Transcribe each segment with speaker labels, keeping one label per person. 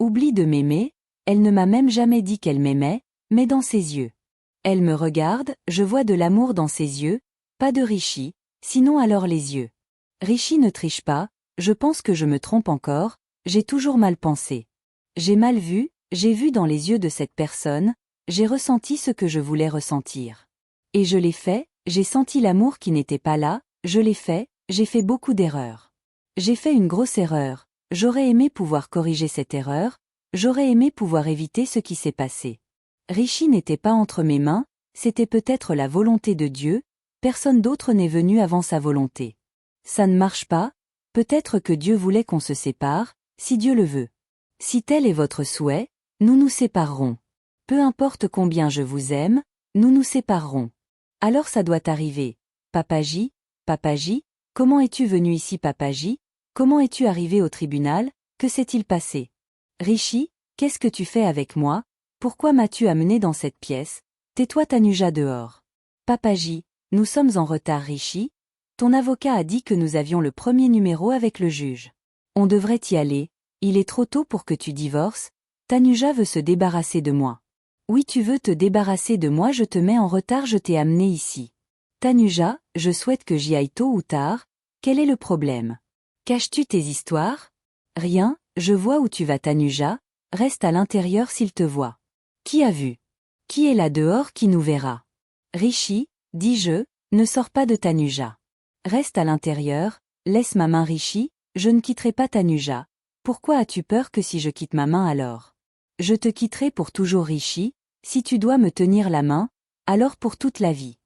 Speaker 1: Oublie de m'aimer, elle ne m'a même jamais dit qu'elle m'aimait, mais dans ses yeux. Elle me regarde, je vois de l'amour dans ses yeux, pas de Rishi, sinon alors les yeux. Rishi ne triche pas, je pense que je me trompe encore, j'ai toujours mal pensé. J'ai mal vu, j'ai vu dans les yeux de cette personne, j'ai ressenti ce que je voulais ressentir. Et je l'ai fait, j'ai senti l'amour qui n'était pas là, je l'ai fait, j'ai fait beaucoup d'erreurs. J'ai fait une grosse erreur, j'aurais aimé pouvoir corriger cette erreur, j'aurais aimé pouvoir éviter ce qui s'est passé. Rishi n'était pas entre mes mains, c'était peut-être la volonté de Dieu, personne d'autre n'est venu avant sa volonté. Ça ne marche pas, peut-être que Dieu voulait qu'on se sépare, si Dieu le veut. Si tel est votre souhait, nous nous séparerons. Peu importe combien je vous aime, nous nous séparerons. Alors ça doit arriver. Papaji, comment es-tu venu ici Papaji? Comment es-tu arrivé au tribunal? Que s'est-il passé? Rishi, qu'est-ce que tu fais avec moi? Pourquoi m'as-tu amené dans cette pièce? Tais-toi Tanuja dehors. Papaji, nous sommes en retard Rishi. Ton avocat a dit que nous avions le premier numéro avec le juge. On devrait y aller, il est trop tôt pour que tu divorces. Tanuja veut se débarrasser de moi. Oui tu veux te débarrasser de moi je te mets en retard je t'ai amené ici. Tanuja, je souhaite que j'y aille tôt ou tard, quel est le problème? Caches-tu tes histoires? Rien, je vois où tu vas Tanuja, reste à l'intérieur s'il te voit. Qui a vu? Qui est là dehors qui nous verra? Rishi, dis-je, ne sors pas de Tanuja. Reste à l'intérieur, laisse ma main Rishi, je ne quitterai pas Tanuja. Pourquoi as-tu peur que si je quitte ma main alors? Je te quitterai pour toujours Rishi, si tu dois me tenir la main, alors pour toute la vie.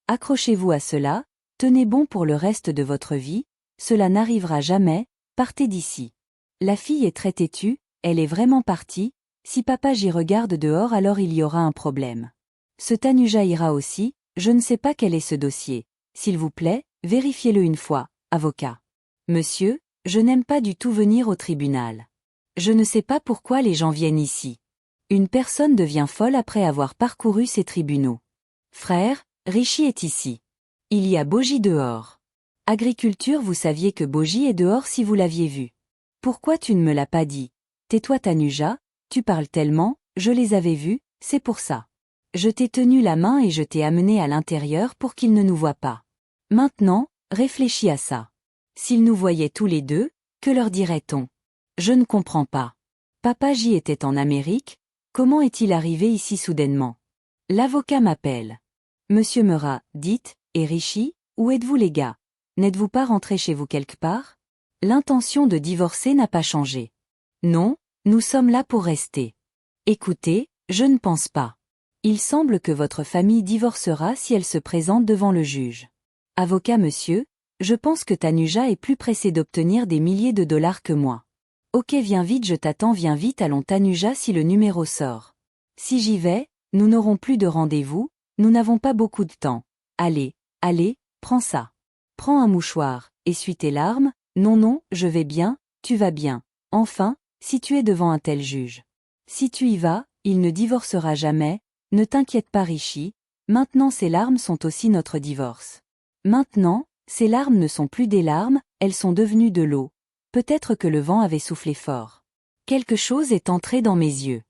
Speaker 1: Accrochez-vous à cela, tenez bon pour le reste de votre vie, cela n'arrivera jamais, partez d'ici. La fille est très têtue, elle est vraiment partie, si papa j'y regarde dehors alors il y aura un problème. Ce Tanuja ira aussi, je ne sais pas quel est ce dossier. S'il vous plaît, vérifiez-le une fois, avocat. Monsieur, je n'aime pas du tout venir au tribunal. Je ne sais pas pourquoi les gens viennent ici. Une personne devient folle après avoir parcouru ces tribunaux. Frère, Rishi est ici. Il y a Boji dehors. Agriculture vous saviez que Boji est dehors si vous l'aviez vu. Pourquoi tu ne me l'as pas dit? Tais-toi Tanuja, tu parles tellement, je les avais vus, c'est pour ça. Je t'ai tenu la main et je t'ai amené à l'intérieur pour qu'ils ne nous voient pas. Maintenant, réfléchis à ça. S'ils nous voyaient tous les deux, que leur dirait-on? Je ne comprends pas. Papa J était en Amérique, comment est-il arrivé ici soudainement? L'avocat m'appelle. Monsieur Meurat, dites, et Rishi, où êtes-vous les gars? N'êtes-vous pas rentrés chez vous quelque part? L'intention de divorcer n'a pas changé. Non, nous sommes là pour rester. Écoutez, je ne pense pas. Il semble que votre famille divorcera si elle se présente devant le juge. Avocat monsieur, je pense que Tanuja est plus pressé d'obtenir des milliers de dollars que moi. Ok viens vite je t'attends viens vite allons Tanuja si le numéro sort. Si j'y vais, nous n'aurons plus de rendez-vous, nous n'avons pas beaucoup de temps. Allez, prends ça. Prends un mouchoir, essuie tes larmes, non, je vais bien, tu vas bien. Enfin, si tu es devant un tel juge. Si tu y vas, il ne divorcera jamais, ne t'inquiète pas Rishi, maintenant ces larmes sont aussi notre divorce. Maintenant, ces larmes ne sont plus des larmes, elles sont devenues de l'eau. Peut-être que le vent avait soufflé fort. Quelque chose est entré dans mes yeux.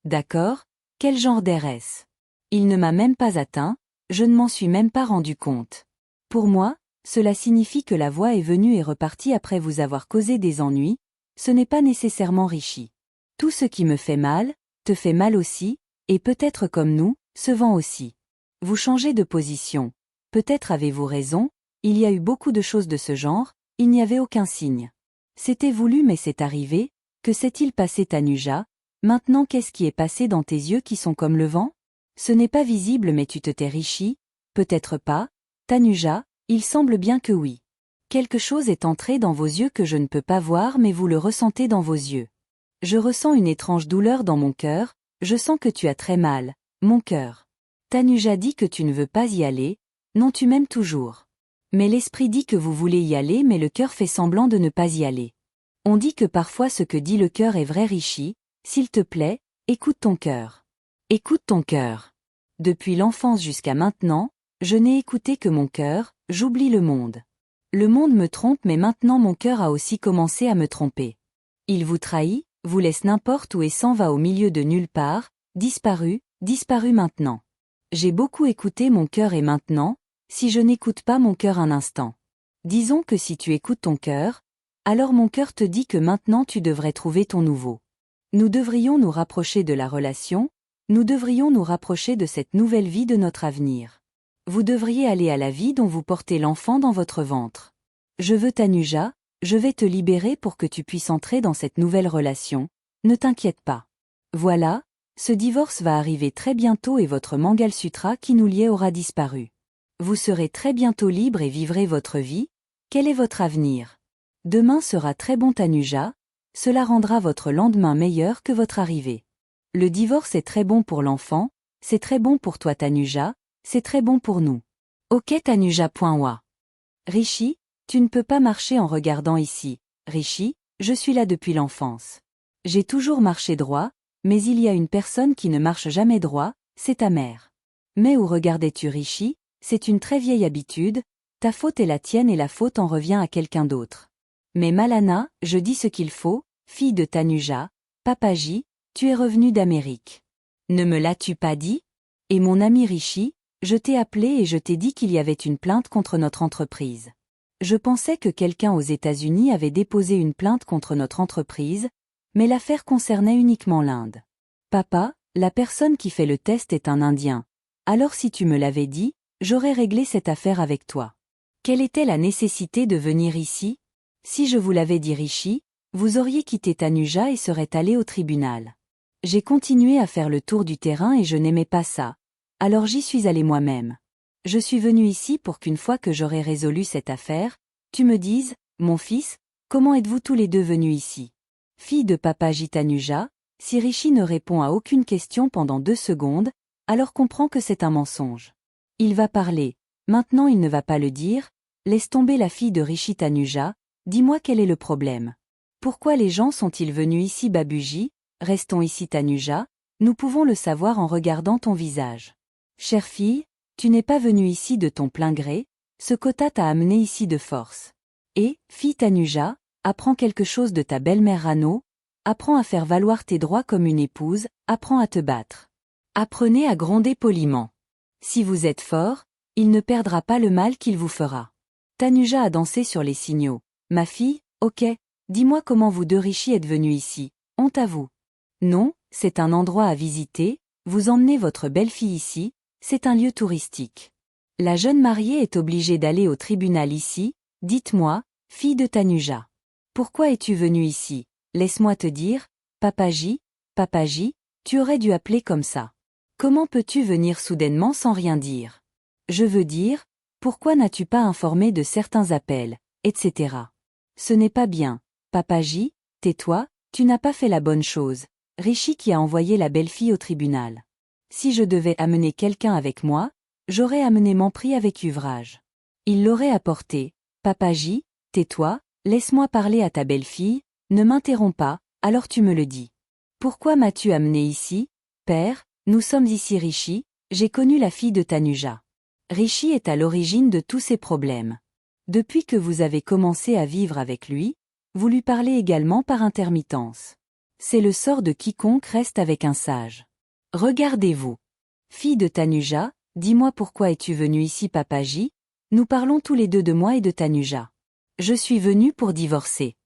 Speaker 1: D'accord, quel genre d'air est-ce? Il ne m'a même pas atteint, je ne m'en suis même pas rendu compte. Pour moi, cela signifie que la voix est venue et repartie après vous avoir causé des ennuis, ce n'est pas nécessairement Rishi. Tout ce qui me fait mal, te fait mal aussi, et peut-être comme nous, ce vent aussi. Vous changez de position. Peut-être avez-vous raison, il y a eu beaucoup de choses de ce genre, il n'y avait aucun signe. C'était voulu mais c'est arrivé, que s'est-il passé Tanuja? Maintenant qu'est-ce qui est passé dans tes yeux qui sont comme le vent? Ce n'est pas visible mais tu te tais Rishi? Peut-être pas, Tanuja, il semble bien que oui. Quelque chose est entré dans vos yeux que je ne peux pas voir mais vous le ressentez dans vos yeux. Je ressens une étrange douleur dans mon cœur, je sens que tu as très mal, mon cœur. Tanuja dit que tu ne veux pas y aller, non tu m'aimes toujours. Mais l'esprit dit que vous voulez y aller mais le cœur fait semblant de ne pas y aller. On dit que parfois ce que dit le cœur est vrai Rishi, s'il te plaît, écoute ton cœur. Écoute ton cœur. Depuis l'enfance jusqu'à maintenant, je n'ai écouté que mon cœur, j'oublie le monde. Le monde me trompe mais maintenant mon cœur a aussi commencé à me tromper. Il vous trahit, vous laisse n'importe où et s'en va au milieu de nulle part, disparu, disparu maintenant. J'ai beaucoup écouté mon cœur et maintenant, si je n'écoute pas mon cœur un instant. Disons que si tu écoutes ton cœur, alors mon cœur te dit que maintenant tu devrais trouver ton nouveau. Nous devrions nous rapprocher de la relation, nous devrions nous rapprocher de cette nouvelle vie de notre avenir. Vous devriez aller à la vie dont vous portez l'enfant dans votre ventre. Je veux Tanuja, je vais te libérer pour que tu puisses entrer dans cette nouvelle relation, ne t'inquiète pas. Voilà, ce divorce va arriver très bientôt et votre Mangalsutra qui nous liait aura disparu. Vous serez très bientôt libre et vivrez votre vie. Quel est votre avenir? Demain sera très bon Tanuja, cela rendra votre lendemain meilleur que votre arrivée. Le divorce est très bon pour l'enfant, c'est très bon pour toi Tanuja, c'est très bon pour nous. Ok Tanuja.wa. Rishi, tu ne peux pas marcher en regardant ici. Rishi, je suis là depuis l'enfance. J'ai toujours marché droit, mais il y a une personne qui ne marche jamais droit, c'est ta mère. Mais où regardais-tu Rishi? C'est une très vieille habitude, ta faute est la tienne et la faute en revient à quelqu'un d'autre. Mais Malana, je dis ce qu'il faut, fille de Tanuja, Papaji, tu es revenue d'Amérique. Ne me l'as-tu pas dit? Et mon ami Rishi, je t'ai appelé et je t'ai dit qu'il y avait une plainte contre notre entreprise. Je pensais que quelqu'un aux États-Unis avait déposé une plainte contre notre entreprise, mais l'affaire concernait uniquement l'Inde. Papa, la personne qui fait le test est un Indien. Alors si tu me l'avais dit, j'aurais réglé cette affaire avec toi. Quelle était la nécessité de venir ici? Si je vous l'avais dit Rishi, vous auriez quitté Tanuja et seraient allé au tribunal. J'ai continué à faire le tour du terrain et je n'aimais pas ça. Alors j'y suis allé moi-même. Je suis venu ici pour qu'une fois que j'aurai résolu cette affaire, tu me dises, mon fils, comment êtes-vous tous les deux venus ici? Fille de Papaji Tanuja, si Rishi ne répond à aucune question pendant 2 secondes, alors comprends que c'est un mensonge. Il va parler, maintenant il ne va pas le dire, laisse tomber la fille de Rishi Tanuja, dis-moi quel est le problème. Pourquoi les gens sont-ils venus ici Babuji? Restons ici Tanuja, nous pouvons le savoir en regardant ton visage. Chère fille, tu n'es pas venue ici de ton plein gré, ce quota t'a amené ici de force. Et, fille Tanuja, apprends quelque chose de ta belle-mère Rano, apprends à faire valoir tes droits comme une épouse, apprends à te battre. Apprenez à gronder poliment. Si vous êtes fort, il ne perdra pas le mal qu'il vous fera. Tanuja a dansé sur les signaux. Ma fille, ok, dis-moi comment vous deux Rishi êtes venus ici, honte à vous. Non, c'est un endroit à visiter, vous emmenez votre belle-fille ici, c'est un lieu touristique. La jeune mariée est obligée d'aller au tribunal ici, dites-moi, fille de Tanuja. Pourquoi es-tu venue ici? Laisse-moi te dire, Papaji, Papaji, tu aurais dû appeler comme ça. Comment peux-tu venir soudainement sans rien dire? Je veux dire, pourquoi n'as-tu pas informé de certains appels, etc. Ce n'est pas bien, Papaji, tais-toi, tu n'as pas fait la bonne chose. Rishi qui a envoyé la belle-fille au tribunal. Si je devais amener quelqu'un avec moi, j'aurais amené Mampri avec Yuvraj. Il l'aurait apporté. Papaji, tais-toi, laisse-moi parler à ta belle-fille, ne m'interromps pas, alors tu me le dis. Pourquoi m'as-tu amené ici? Père, nous sommes ici Rishi, j'ai connu la fille de Tanuja. Rishi est à l'origine de tous ces problèmes. Depuis que vous avez commencé à vivre avec lui, vous lui parlez également par intermittence. C'est le sort de quiconque reste avec un sage. Regardez-vous. Fille de Tanuja, dis-moi pourquoi es-tu venue ici Papaji? Nous parlons tous les deux de moi et de Tanuja. Je suis venue pour divorcer.